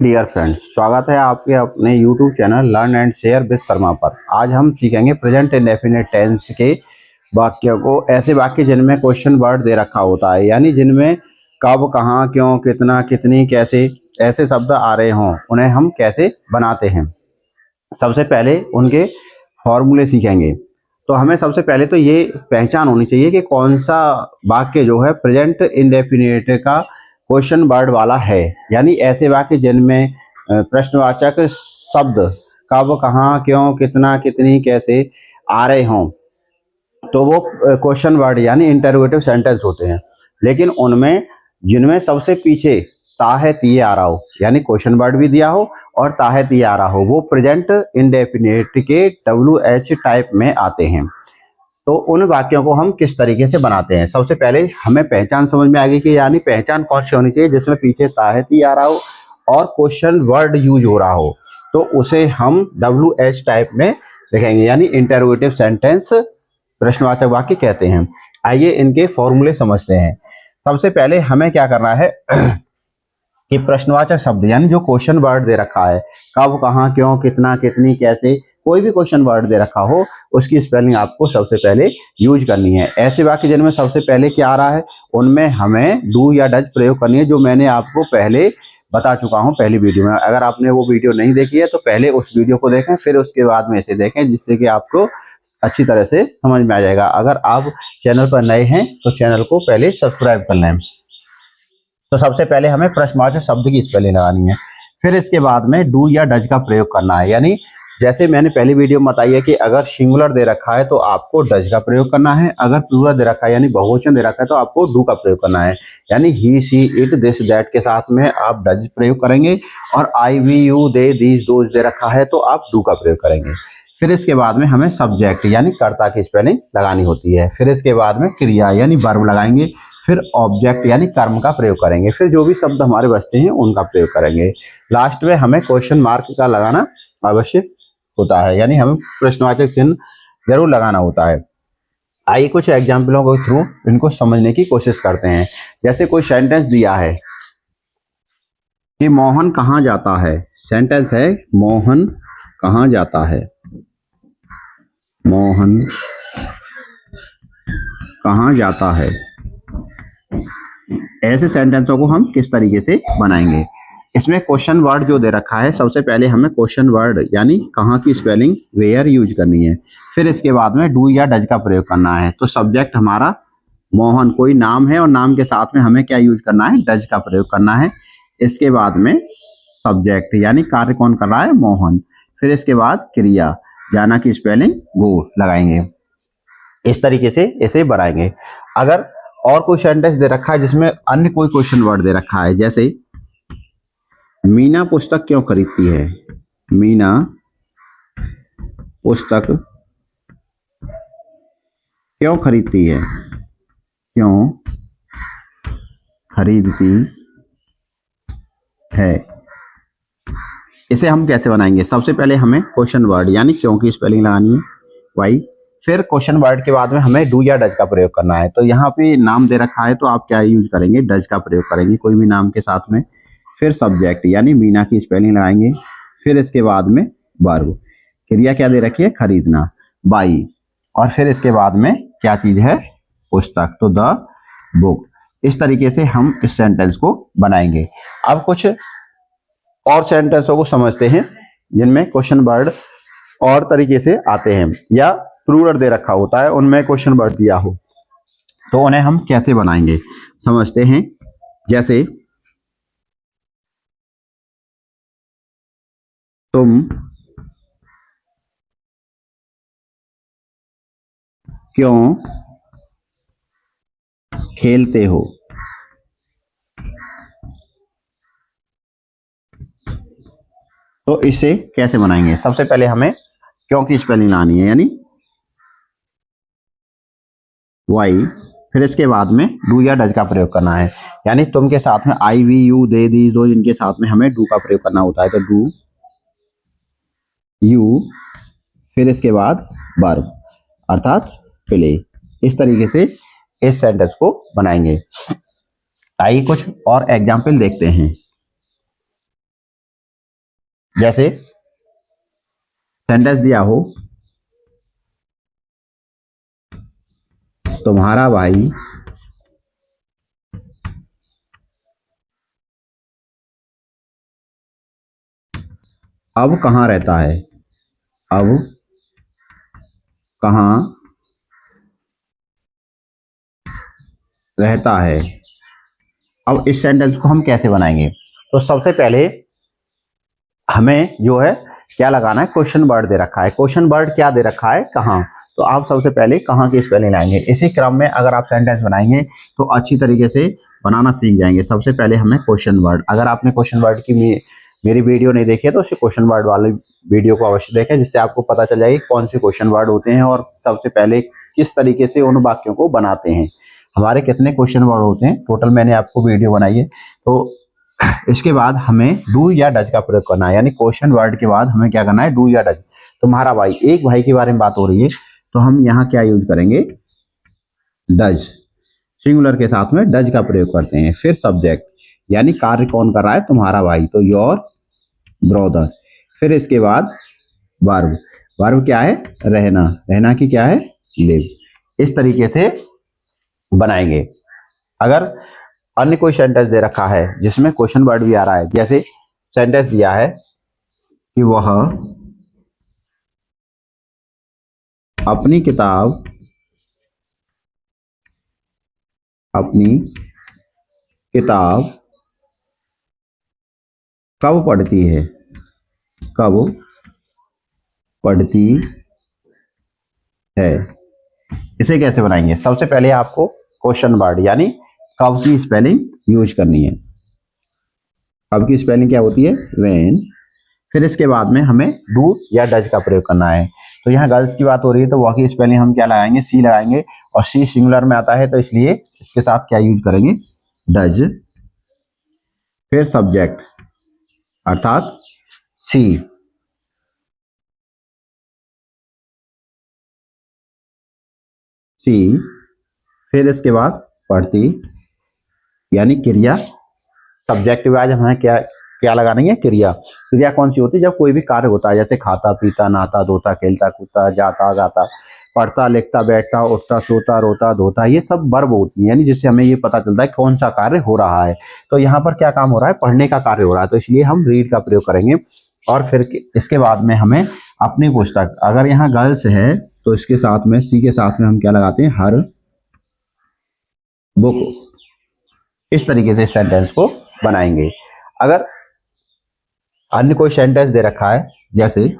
Dear friends, स्वागत है आपके अपने YouTube channel learn and share with Sharma पर। आज हम सीखेंगे प्रेजेंट इंडेफिनिट टेंस के वाक्यों को। ऐसे वाक्य जिनमें क्वेश्चन वर्ड दे रखा होता है, यानी जिनमें कब, कहाँ, क्यों, कितना, कितनी, कैसे ऐसे शब्द आ रहे हों, उन्हें हम कैसे बनाते हैं। सबसे पहले उनके फॉर्मूले सीखेंगे। तो हमें सबसे पहले तो ये पहचान होनी चाहिए कि कौन सा वाक्य जो है प्रेजेंट इंडेफिनिट का क्वेश्चन वर्ड वाला है, यानी ऐसे वाक्य जिनमें प्रश्नवाचक शब्द कब, कहाँ, क्यों, कितना, कितनी, कैसे आ रहे हों, तो वो क्वेश्चन वर्ड यानी इंटरोगेटिव सेंटेंस होते हैं। लेकिन उनमें जिनमें सबसे पीछे ताहे तिये आ रहा हो, यानी क्वेश्चन वर्ड भी दिया हो और ताहे तिये आ रहा हो, वो प्रेजेंट इंडेफिनिट के WH टाइप में आते हैं। तो उन वाक्यों को हम किस तरीके से बनाते हैं, सबसे पहले हमें पहचान समझ में आ गई कि यानी पहचान कौन सी होनी चाहिए जिसमें पीछे ताहे तिये आ रहा हो और क्वेश्चन वर्ड यूज हो रहा हो, तो उसे हम WH टाइप में लिखेंगे, यानी इंटरोगेटिव सेंटेंस प्रश्नवाचक वाक्य कहते हैं। आइए इनके फॉर्मूले समझते हैं। सबसे पहले हमें क्या करना है कि प्रश्नवाचक शब्द यानी जो क्वेश्चन वर्ड दे रखा है, कब, कहाँ, क्यों, कितना, कितनी, कैसे, कोई भी क्वेश्चन वर्ड दे रखा हो, उसकी स्पेलिंग आपको सबसे पहले यूज करनी है। ऐसे वाक्य जिनमें सबसे पहले क्या आ रहा है, उनमें हमें डू या डज प्रयोग करनी है, जो मैंने आपको पहले बता चुका हूं पहली वीडियो में। अगर आपने वो वीडियो नहीं देखी है तो पहले उस वीडियो को देखें, फिर उसके बाद में इसे देखें, जिससे कि आपको अच्छी तरह से समझ में आ जाएगा। अगर आप चैनल पर नए हैं तो चैनल को पहले सब्सक्राइब कर लें। तो सबसे पहले हमें प्रश्नवाचक शब्द की स्पेलिंग लगानी है, फिर इसके बाद में डू या डज का प्रयोग करना है। यानी जैसे मैंने पहली वीडियो में बताई है कि अगर सिंगुलर दे रखा है तो आपको डज का प्रयोग करना है, अगर प्लूरल दे रखा है यानी बहुवचन दे रखा है तो आपको डू का प्रयोग करना है। यानी he, she, it, this, that के साथ में आप डज प्रयोग करेंगे, और I, we, you, they, these, those दे रखा है तो आप डू का प्रयोग करेंगे। फिर इसके बाद में हमें सब्जेक्ट यानी कर्ता की स्पेलिंग लगानी होती है। फिर इसके बाद में क्रिया यानी वर्ब लगाएंगे, फिर ऑब्जेक्ट यानी कर्म का प्रयोग करेंगे, फिर जो भी शब्द हमारे बचते हैं उनका प्रयोग करेंगे। लास्ट में हमें क्वेश्चन मार्क का लगाना आवश्यक होता है, यानी हमें प्रश्नवाचक चिन्ह जरूर लगाना होता है। आइए कुछ एग्जाम्पलों के थ्रू इनको समझने की कोशिश करते हैं। जैसे कोई सेंटेंस दिया है कि मोहन कहाँ जाता है, सेंटेंस है मोहन कहाँ जाता है, मोहन कहाँ जाता है। ऐसे सेंटेंसों को हम किस तरीके से बनाएंगे। इसमें क्वेश्चन वर्ड जो दे रखा है, सबसे पहले हमें क्वेश्चन वर्ड यानी कहाँ की स्पेलिंग वेयर यूज करनी है। फिर इसके बाद में डू या डज का प्रयोग करना है। तो सब्जेक्ट हमारा मोहन कोई नाम है और नाम के साथ में हमें क्या यूज करना है, डज का प्रयोग करना है। इसके बाद में सब्जेक्ट यानी कार्य कौन कर रहा है, मोहन। फिर इसके बाद क्रिया, जाना की स्पेलिंग गो लगाएंगे। इस तरीके से इसे बनाएंगे। अगर और कोई सेंटेंस दे रखा है जिसमें अन्य कोई क्वेश्चन वर्ड दे रखा है, जैसे मीना पुस्तक क्यों खरीदती है, मीना पुस्तक क्यों खरीदती है, क्यों खरीदती है, इसे हम कैसे बनाएंगे। सबसे पहले हमें क्वेश्चन वर्ड यानी क्यों की स्पेलिंग लगानी है, वाई। फिर क्वेश्चन वर्ड के बाद में हमें डू या डज का प्रयोग करना है। तो यहाँ पे नाम दे रखा है तो आप क्या यूज करेंगे, डज का प्रयोग करेंगे कोई भी नाम के साथ में। फिर सब्जेक्ट यानी मीना की स्पेलिंग लगाएंगे। फिर इसके बाद में वर्ब, क्रिया क्या दे रखी है, खरीदना, बाई। और फिर इसके बाद में क्या चीज है, पुस्तक, तो द बुक। इस तरीके से हम इस सेंटेंस को बनाएंगे। अब कुछ और सेंटेंसों को समझते हैं जिनमें क्वेश्चन वर्ड और तरीके से आते हैं, या प्लूरल दे रखा होता है उनमें क्वेश्चन वर्ड दिया हो, तो उन्हें हम कैसे बनाएंगे समझते हैं। जैसे तुम क्यों खेलते हो, तो इसे कैसे बनाएंगे। सबसे पहले हमें क्यों की स्पेलिंग लानी है, यानी वाई। फिर इसके बाद में डू या डज का प्रयोग करना है, यानी तुम के साथ में आई, वी, यू, दे, दी, दो, इनके साथ में हमें डू का प्रयोग करना होता है। तो डू, यू, फिर इसके बाद वर्ब अर्थात प्ले। इस तरीके से इस सेंटेंस को बनाएंगे। आइए कुछ और एग्जाम्पल देखते हैं। जैसे सेंटेंस दिया हो, तुम्हारा भाई अब कहाँ रहता है, अब कहाँ रहता है। अब इस सेंटेंस को हम कैसे बनाएंगे? तो सबसे पहले हमें जो है क्या लगाना है, क्वेश्चन वर्ड दे रखा है। क्वेश्चन वर्ड क्या दे रखा है, कहाँ। तो आप सबसे पहले कहाँ की स्पेलिंग लाएंगे। इसी क्रम में अगर आप सेंटेंस बनाएंगे तो अच्छी तरीके से बनाना सीख जाएंगे। सबसे पहले हमें क्वेश्चन वर्ड, अगर आपने क्वेश्चन वर्ड की मेरी वीडियो नहीं देखी है तो उसे क्वेश्चन वर्ड वाली वीडियो को अवश्य देखें, जिससे आपको पता चल जाएगी कौन से क्वेश्चन वर्ड होते हैं और सबसे पहले किस तरीके से उन वाक्यों को बनाते हैं। हमारे कितने क्वेश्चन वर्ड होते हैं टोटल, मैंने आपको वीडियो बनाई है। तो इसके बाद हमें डू या डज का प्रयोग करना है, यानी क्वेश्चन वर्ड के बाद हमें क्या करना है, डू या डज। तुम्हारा भाई, एक भाई के बारे में बात हो रही है तो हम यहाँ क्या यूज करेंगे, डज। सिंगुलर के साथ में डज का प्रयोग करते हैं। फिर सब्जेक्ट, यानी कार्य कौन कर रहा है, तुम्हारा भाई, तो योर ब्रदर। फिर इसके बाद वर्ब, वर्ब क्या है, रहना, रहना की क्या है, लिव। इस तरीके से बनाएंगे। अगर अन्य कोई सेंटेंस दे रखा है जिसमें क्वेश्चन वर्ड भी आ रहा है, जैसे सेंटेंस दिया है कि वह अपनी किताब कब पढ़ती है, कब पढ़ती है। इसे कैसे बनाएंगे, सबसे पहले आपको क्वेश्चन वर्ड यानी कब की स्पेलिंग यूज करनी है। कब की स्पेलिंग क्या होती है, व्हेन। फिर इसके बाद में हमें डू या डज का प्रयोग करना है। तो यहाँ गर्ल्स की बात हो रही है तो वह की स्पेलिंग हम क्या लगाएंगे, सी लगाएंगे, और सी सिंगुलर में आता है तो इसलिए इसके साथ क्या यूज करेंगे, डज। फिर सब्जेक्ट अर्थात सी, सी। फिर इसके बाद पढ़ती, यानी क्रिया। सब्जेक्ट वाइज हमें क्या क्या लगानी है, क्रिया। क्रिया कौन सी होती है, जब कोई भी कार्य होता है, जैसे खाता पीता नहाता धोता खेलता कूदता जाता गाता पढ़ता लिखता बैठता उठता सोता रोता धोता, ये सब वर्ब होती है, यानी जिससे हमें ये पता चलता है कौन सा कार्य हो रहा है। तो यहाँ पर क्या काम हो रहा है, पढ़ने का कार्य हो रहा है, तो इसलिए हम रीड का प्रयोग करेंगे। और फिर इसके बाद में हमें अपनी पुस्तक, अगर यहाँ गर्ल्स है तो इसके साथ में सी के साथ में हम क्या लगाते हैं, हर बुक। इस तरीके से सेंटेंस को बनाएंगे। अगर अन्य कोई सेंटेंस दे रखा है, जैसे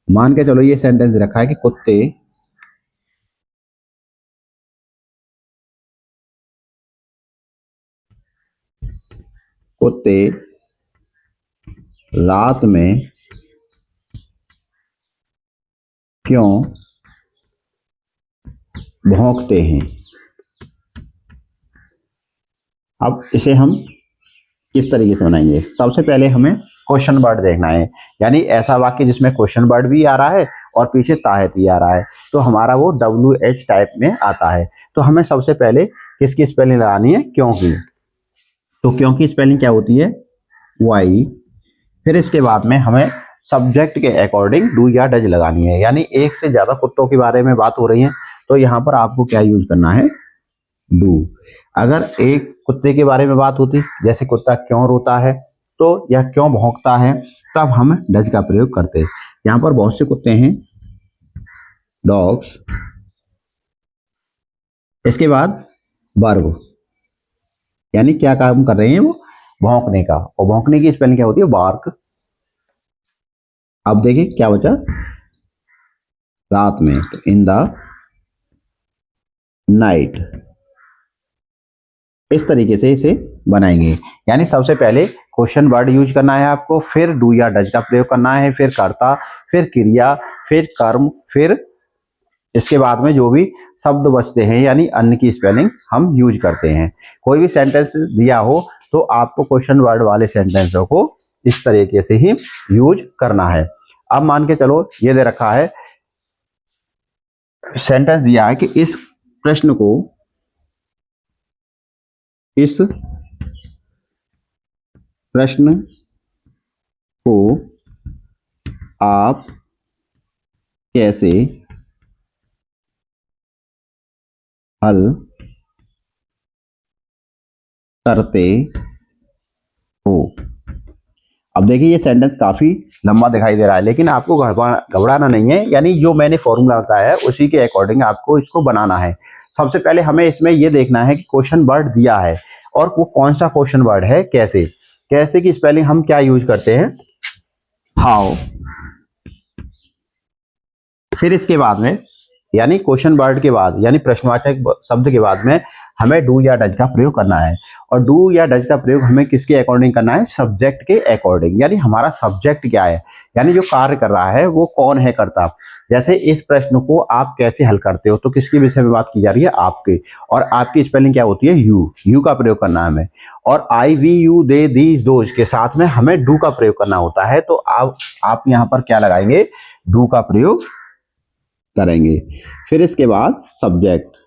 मान के चलो ये सेंटेंस दे रखा है कि कुत्ते रात में क्यों भौंकते हैं। अब इसे हम किस तरीके से बनाएंगे, सबसे पहले हमें क्वेश्चन वर्ड देखना है, यानी ऐसा वाक्य जिसमें क्वेश्चन वर्ड भी आ रहा है और पीछे ताहती आ रहा है, तो हमारा वो WH टाइप में आता है। तो हमें सबसे पहले किसकी स्पेलिंग लगानी है, क्यों की। तो क्यों की स्पेलिंग क्या होती है, वाई। फिर इसके बाद में हमें सब्जेक्ट के अकॉर्डिंग डू या डज लगानी है, यानी एक से ज्यादा कुत्तों के बारे में बात हो रही है तो यहाँ पर आपको क्या यूज करना है, डू। अगर एक कुत्ते के बारे में बात होती, जैसे कुत्ता क्यों रोता है तो या क्यों भौंकता है, तब हम डज का प्रयोग करते हैं। यहाँ पर बहुत से कुत्ते हैं, डॉग्स। इसके बाद वर्ब, यानी क्या काम कर रहे हैं वो, भौंकने का, और भौंकने की स्पेलिंग क्या होती है, बार्क। अब देखिए क्या बचा, रात में, तो इन द नाइट। इस तरीके से इसे बनाएंगे, यानी सबसे पहले क्वेश्चन वर्ड यूज करना है आपको, फिर डू या डज का प्रयोग करना है, फिर कर्ता, फिर क्रिया, फिर कर्म, फिर इसके बाद में जो भी शब्द बचते हैं यानी अन्य की स्पेलिंग हम यूज करते हैं। कोई भी सेंटेंस दिया हो तो आपको क्वेश्चन वर्ड वाले सेंटेंसों को इस तरीके से ही यूज करना है। अब मान के चलो ये दे रखा है, सेंटेंस दिया है कि इस प्रश्न को आप कैसे हल करते हो। अब देखिए ये सेंटेंस काफी लंबा दिखाई दे रहा है, लेकिन आपको घबराना नहीं है, यानी जो मैंने फॉर्मूला बताया है उसी के अकॉर्डिंग आपको इसको बनाना है। सबसे पहले हमें इसमें ये देखना है कि क्वेश्चन वर्ड दिया है और वो कौन सा क्वेश्चन वर्ड है। कैसे, कैसे की स्पेलिंग हम क्या यूज करते हैं, हाउ। फिर इसके बाद में यानी क्वेश्चन वर्ड के बाद यानी प्रश्नवाचक शब्द के बाद में हमें डू या डज का प्रयोग करना है। और डू या डज का प्रयोग हमें किसके अकॉर्डिंग करना है, सब्जेक्ट के अकॉर्डिंग, यानी हमारा सब्जेक्ट क्या है, यानी जो कार्य कर रहा है वो कौन है कर्ता। जैसे इस प्रश्न को आप कैसे हल करते हो, तो किसके विषय में बात की जा रही है, आपके। और आपकी स्पेलिंग क्या होती है, यू का प्रयोग करना है हमें। और I we you they these those के साथ में हमें डू का प्रयोग करना होता है। तो आप यहाँ पर क्या लगाएंगे, डू का प्रयोग करेंगे। फिर इसके बाद सब्जेक्ट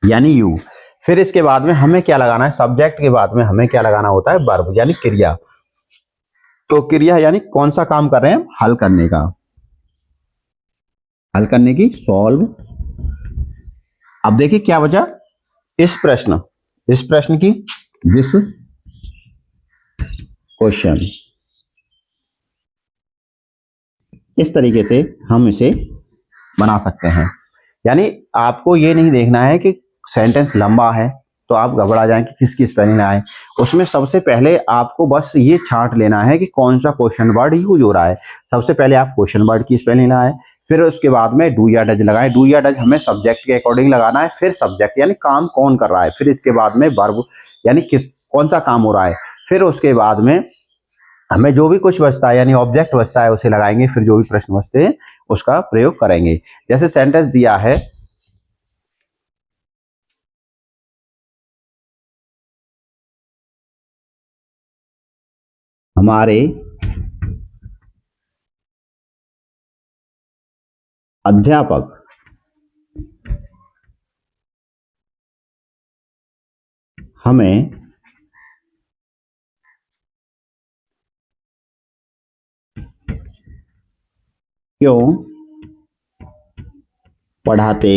यानी यू। फिर इसके बाद में हमें क्या लगाना है, सब्जेक्ट के बाद में हमें क्या लगाना होता है, वर्ब यानी क्रिया। तो क्रिया यानी कौन सा काम कर रहे हैं हम, हल करने का, हल करने की, सॉल्व। अब देखिए क्या बचा, इस प्रश्न की, दिस क्वेश्चन। इस तरीके से हम इसे बना सकते हैं। यानी आपको ये नहीं देखना है कि सेंटेंस लंबा है तो आप घबरा जाएं कि किसकी स्पेलिंग आए। उसमें सबसे पहले आपको बस ये छांट लेना है कि कौन सा क्वेश्चन वर्ड यूज हो रहा है। सबसे पहले आप क्वेश्चन वर्ड की स्पेलिंग लगाएं, फिर उसके बाद में डू या डज लगाएं। डू या डज हमें सब्जेक्ट के अकॉर्डिंग लगाना है, फिर सब्जेक्ट यानी काम कौन कर रहा है, फिर इसके बाद में वर्ब यानी कौन सा काम हो रहा है, फिर उसके बाद में हमें जो भी कुछ बचता है यानी ऑब्जेक्ट बचता है उसे लगाएंगे, फिर जो भी प्रश्न बचते हैं उसका प्रयोग करेंगे। जैसे सेंटेंस दिया है, हमारे अध्यापक हमें क्यों पढ़ाते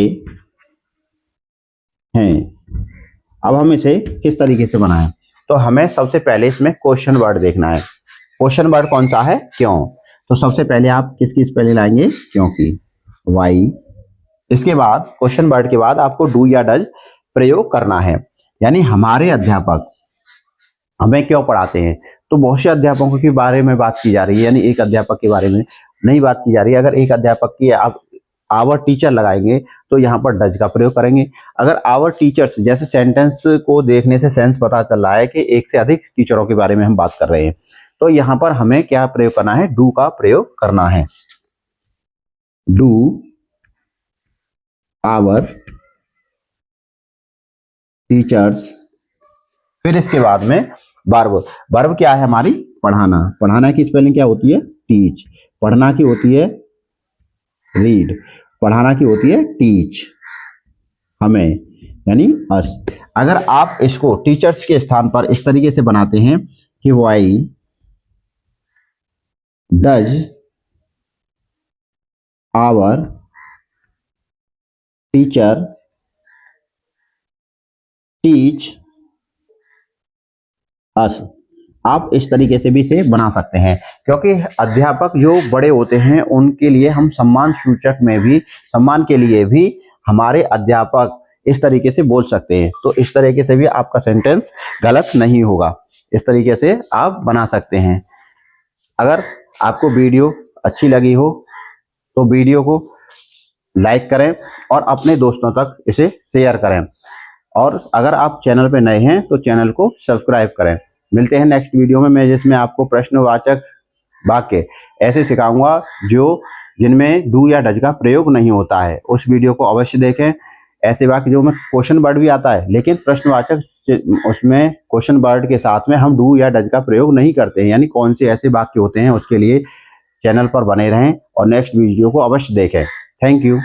हैं। अब हम इसे किस तरीके से बनाएं, तो हमें सबसे पहले इसमें क्वेश्चन वर्ड देखना है। क्वेश्चन वर्ड कौन सा है, क्यों। तो सबसे पहले आप किसकी स्पेलिंग लाएंगे, क्योंकि, वाई। इसके बाद क्वेश्चन वर्ड के बाद आपको डू या डज प्रयोग करना है, यानी हमारे अध्यापक हमें क्यों पढ़ाते हैं। तो बहुत से अध्यापकों के बारे में बात की जा रही है, यानी एक अध्यापक के बारे में नहीं बात की जा रही है। अगर एक अध्यापक की आप आवर टीचर लगाएंगे तो यहाँ पर डज का प्रयोग करेंगे। अगर आवर टीचर्स जैसे सेंटेंस को देखने से सेंस पता चल रहा है कि एक से अधिक टीचरों के बारे में हम बात कर रहे हैं, तो यहाँ पर हमें क्या प्रयोग करना है, डू का प्रयोग करना है। Do our teachers. फिर इसके बाद में वर्ब। वर्ब क्या है हमारी, पढ़ाना। पढ़ाना की स्पेलिंग क्या होती है, टीच। पढ़ना की होती है रीड, पढ़ाना की होती है टीच, हमें यानी अस। अगर आप इसको टीचर्स के स्थान पर इस तरीके से बनाते हैं कि why does our teacher teach us, आप इस तरीके से भी इसे बना सकते हैं। क्योंकि अध्यापक जो बड़े होते हैं उनके लिए हम सम्मान सूचक में भी, सम्मान के लिए भी हमारे अध्यापक इस तरीके से बोल सकते हैं। तो इस तरीके से भी आपका सेंटेंस गलत नहीं होगा, इस तरीके से आप बना सकते हैं। अगर आपको वीडियो अच्छी लगी हो तो वीडियो को लाइक करें और अपने दोस्तों तक इसे शेयर करें। और अगर आप चैनल पर नए हैं तो चैनल को सब्सक्राइब करें। मिलते हैं नेक्स्ट वीडियो में, मैं जिसमें आपको प्रश्नवाचक वाक्य ऐसे सिखाऊंगा जिनमें डू या डज का प्रयोग नहीं होता है। उस वीडियो को अवश्य देखें। ऐसे वाक्य जो में क्वेश्चन वर्ड भी आता है लेकिन प्रश्नवाचक उसमें क्वेश्चन वर्ड के साथ में हम डू या डज का प्रयोग नहीं करते हैं, यानी कौन से ऐसे वाक्य होते हैं, उसके लिए चैनल पर बने रहें और नेक्स्ट वीडियो को अवश्य देखें। Thank you.